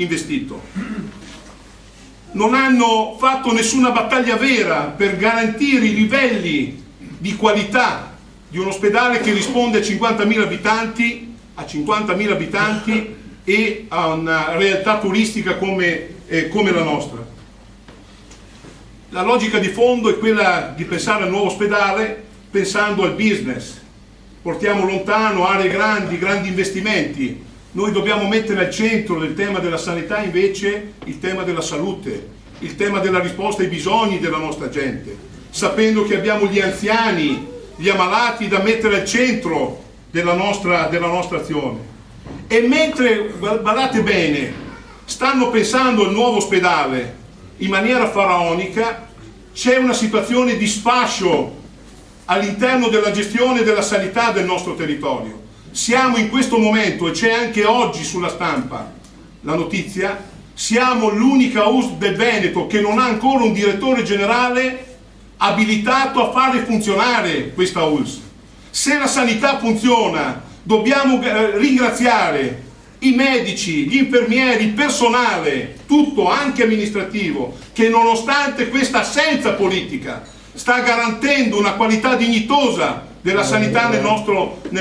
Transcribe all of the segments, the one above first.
investito. Non hanno fatto nessuna battaglia vera per garantire i livelli di qualità di un ospedale che risponde a 50.000 abitanti e a una realtà turistica come la nostra. La logica di fondo è quella di pensare al nuovo ospedale pensando al business. Portiamo lontano aree grandi investimenti. Noi dobbiamo mettere al centro del tema della sanità invece il tema della salute, il tema della risposta ai bisogni della nostra gente, sapendo che abbiamo gli anziani, gli ammalati da mettere al centro della nostra azione. E mentre, guardate bene, stanno pensando al nuovo ospedale in maniera faraonica, c'è una situazione di sfascio all'interno della gestione della sanità del nostro territorio. Siamo in questo momento, e c'è anche oggi sulla stampa la notizia, siamo l'unica USL del Veneto che non ha ancora un direttore generale abilitato a fare funzionare questa ULSS. Se la sanità funziona, dobbiamo ringraziare i medici, gli infermieri, il personale, tutto, anche amministrativo, che nonostante questa assenza politica sta garantendo una qualità dignitosa della sanità nel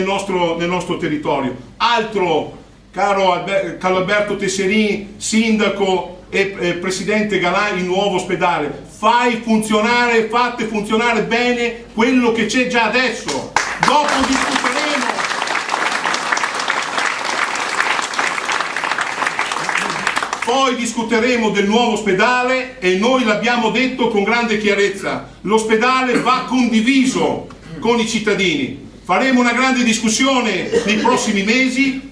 nostro territorio. Altro, caro Alberto Tesserin, sindaco e presidente Galan, il nuovo ospedale. Fate funzionare bene quello che c'è già adesso. Dopo discuteremo. Poi discuteremo del nuovo ospedale e noi l'abbiamo detto con grande chiarezza, l'ospedale va condiviso con i cittadini. Faremo una grande discussione nei prossimi mesi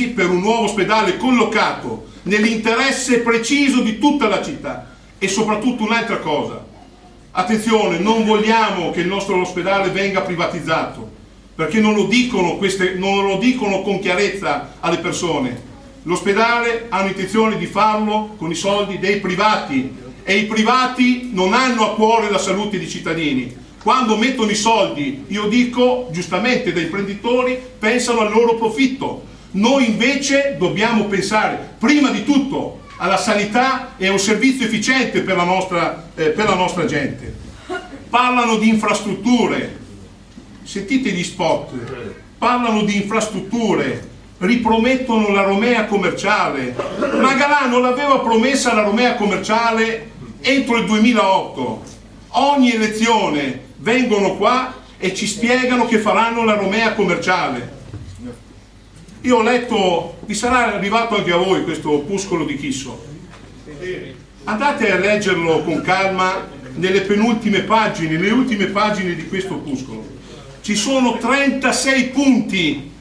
per un nuovo ospedale collocato nell'interesse preciso di tutta la città. E soprattutto un'altra cosa, attenzione, non vogliamo che il nostro ospedale venga privatizzato, perché non lo dicono con chiarezza alle persone. L'ospedale hanno intenzione di farlo con i soldi dei privati e i privati non hanno a cuore la salute dei cittadini. Quando mettono i soldi, io dico giustamente, da imprenditori, pensano al loro profitto. Noi invece dobbiamo pensare prima di tutto alla sanità e a un servizio efficiente per la nostra gente. Parlano di infrastrutture, sentite gli spot, parlano di infrastrutture, ripromettono la Romea commerciale. Ma Galan non l'aveva promessa la Romea commerciale entro il 2008. Ogni elezione vengono qua e ci spiegano che faranno la Romea commerciale. Io ho letto, vi sarà arrivato anche a voi questo opuscolo di Chisso, andate a leggerlo con calma nelle penultime pagine, le ultime pagine di questo opuscolo. Ci sono 36 punti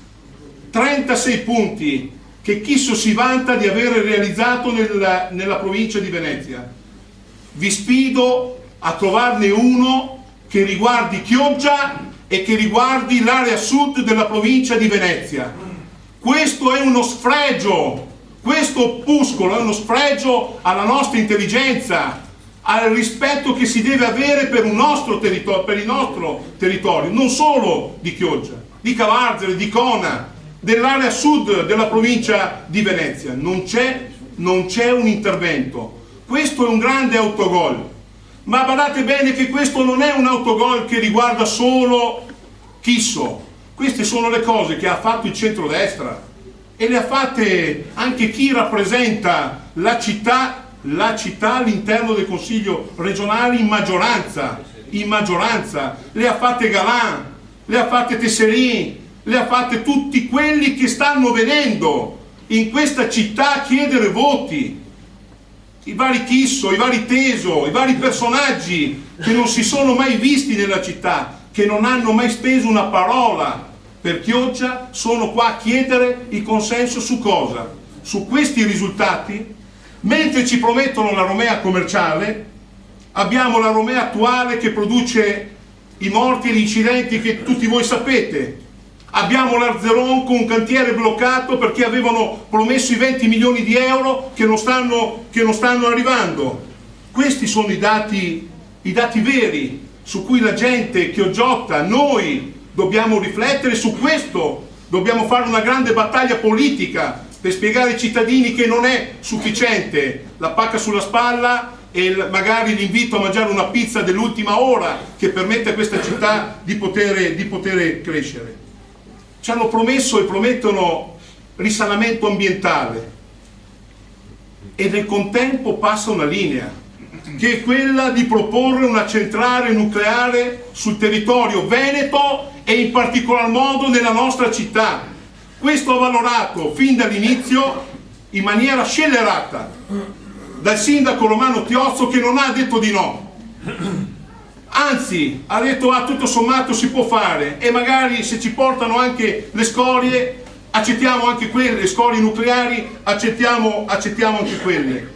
che Chisso si vanta di aver realizzato nella provincia di Venezia. Vi sfido a trovarne uno che riguardi Chioggia e che riguardi l'area sud della provincia di Venezia. Questo è uno sfregio, questo opuscolo è uno sfregio alla nostra intelligenza, al rispetto che si deve avere per il nostro territorio, non solo di Chioggia, di Cavarzere, di Cona, dell'area sud della provincia di Venezia. Non c'è un intervento. Questo è un grande autogol. Ma badate bene che questo non è un autogol che riguarda solo Chisso. Queste sono le cose che ha fatto il centrodestra e le ha fatte anche chi rappresenta la città all'interno del Consiglio regionale in maggioranza. Le ha fatte Galan, le ha fatte Tesserin, le ha fatte tutti quelli che stanno venendo in questa città a chiedere voti. I vari Chisso, i vari Teso, i vari personaggi che non si sono mai visti nella città, che non hanno mai speso una parola per Chioggia, sono qua a chiedere il consenso su cosa? Su questi risultati. Mentre ci promettono la Romea commerciale, abbiamo la Romea attuale che produce i morti e gli incidenti che tutti voi sapete. Abbiamo l'Arzeron con un cantiere bloccato perché avevano promesso i 20 milioni di euro che non stanno arrivando. Questi sono i dati veri su cui la gente chiogiotta, noi dobbiamo riflettere su questo, dobbiamo fare una grande battaglia politica per spiegare ai cittadini che non è sufficiente la pacca sulla spalla e magari l'invito a mangiare una pizza dell'ultima ora che permette a questa città di poter crescere. Ci hanno promesso e promettono risanamento ambientale e nel contempo passa una linea che è quella di proporre una centrale nucleare sul territorio veneto e in particolar modo nella nostra città. Questo ha valorato fin dall'inizio in maniera scellerata dal sindaco Romano Tiozzo, che non ha detto di no, anzi ha detto tutto sommato si può fare e magari se ci portano anche le scorie accettiamo anche quelle, le scorie nucleari accettiamo anche quelle.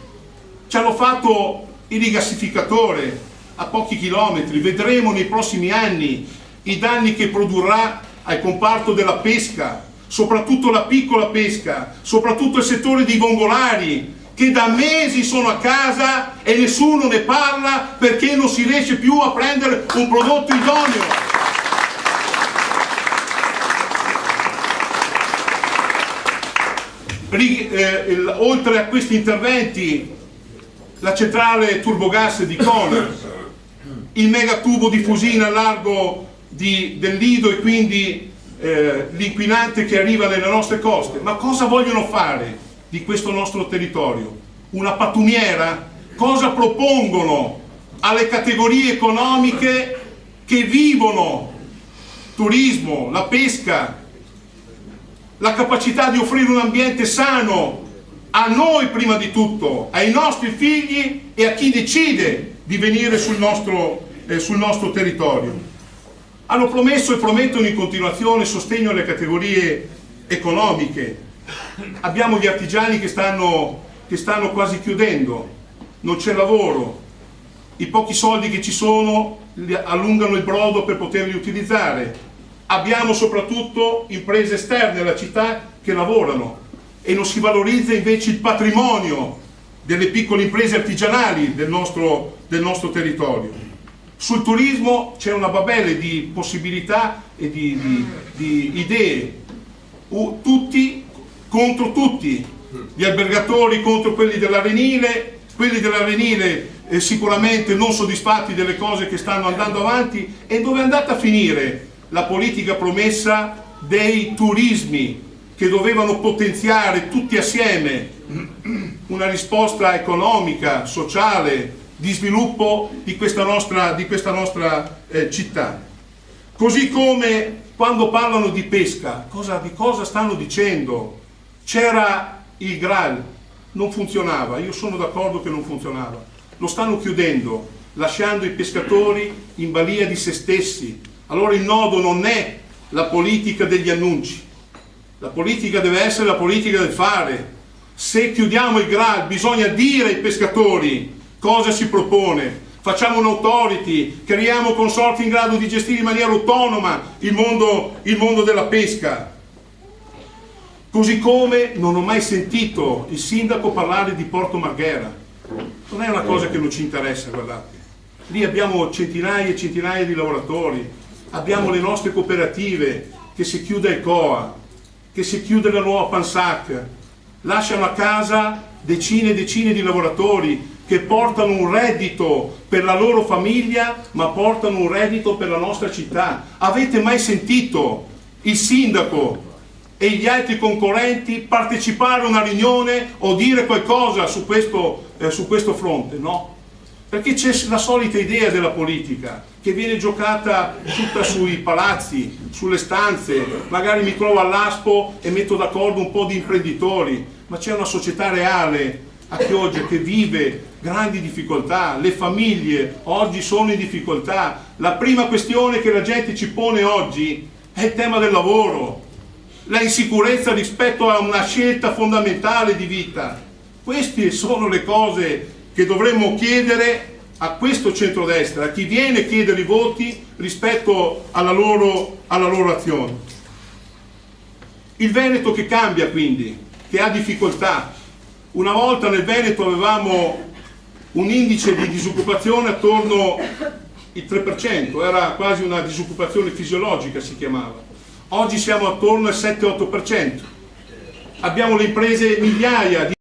Ci hanno fatto il rigassificatore a pochi chilometri, vedremo nei prossimi anni i danni che produrrà al comparto della pesca, soprattutto la piccola pesca, soprattutto il settore dei vongolari, che da mesi sono a casa e nessuno ne parla perché non si riesce più a prendere un prodotto idoneo. Oltre a questi interventi, la centrale turbogas di Conas, il megatubo di Fusina a largo del Lido e quindi l'inquinante che arriva nelle nostre coste. Ma cosa vogliono fare di questo nostro territorio? Una pattumiera? Cosa propongono alle categorie economiche che vivono turismo, la pesca, la capacità di offrire un ambiente sano a noi prima di tutto, ai nostri figli e a chi decide di venire sul nostro territorio? Hanno promesso e promettono in continuazione sostegno alle categorie economiche. Abbiamo gli artigiani che stanno quasi chiudendo, non c'è lavoro, i pochi soldi che ci sono allungano il brodo per poterli utilizzare. Abbiamo soprattutto imprese esterne alla città che lavorano e non si valorizza invece il patrimonio delle piccole imprese artigianali del nostro territorio. Sul turismo c'è una babele di possibilità e di idee, tutti contro tutti, gli albergatori contro quelli dell'Arenile sicuramente non soddisfatti delle cose che stanno andando avanti. E dove è andata a finire la politica promessa dei turismi che dovevano potenziare tutti assieme una risposta economica, sociale, di sviluppo di questa nostra città? Così come quando parlano di pesca, di cosa stanno dicendo? C'era il Graal, non funzionava, io sono d'accordo che non funzionava, lo stanno chiudendo, lasciando i pescatori in balia di se stessi. Allora il nodo non è la politica degli annunci, la politica deve essere la politica del fare. Se chiudiamo il Graal bisogna dire ai pescatori cosa si propone, facciamo un'autority, creiamo consorzi in grado di gestire in maniera autonoma il mondo della pesca. Così come non ho mai sentito il sindaco parlare di Porto Marghera, non è una cosa che non ci interessa, guardate, lì abbiamo centinaia e centinaia di lavoratori, abbiamo le nostre cooperative, che si chiude il COA, che si chiude la nuova Pansac, lasciano a casa decine e decine di lavoratori che portano un reddito per la loro famiglia, ma portano un reddito per la nostra città. Avete mai sentito il sindaco e gli altri concorrenti partecipare a una riunione o dire qualcosa su questo fronte? No, perché c'è la solita idea della politica che viene giocata tutta sui palazzi, sulle stanze, magari mi trovo all'Aspo e metto d'accordo un po' di imprenditori, ma c'è una società reale a Chioggia che vive grandi difficoltà, le famiglie oggi sono in difficoltà. La prima questione che la gente ci pone oggi è il tema del lavoro, la insicurezza rispetto a una scelta fondamentale di vita. Queste sono le cose che dovremmo chiedere a questo centrodestra, a chi viene a chiedere i voti rispetto alla loro azione. Il Veneto che cambia quindi, che ha difficoltà. Una volta nel Veneto avevamo un indice di disoccupazione attorno al 3%, era quasi una disoccupazione fisiologica si chiamava. Oggi siamo attorno al 7-8%. abbiamo le imprese migliaia di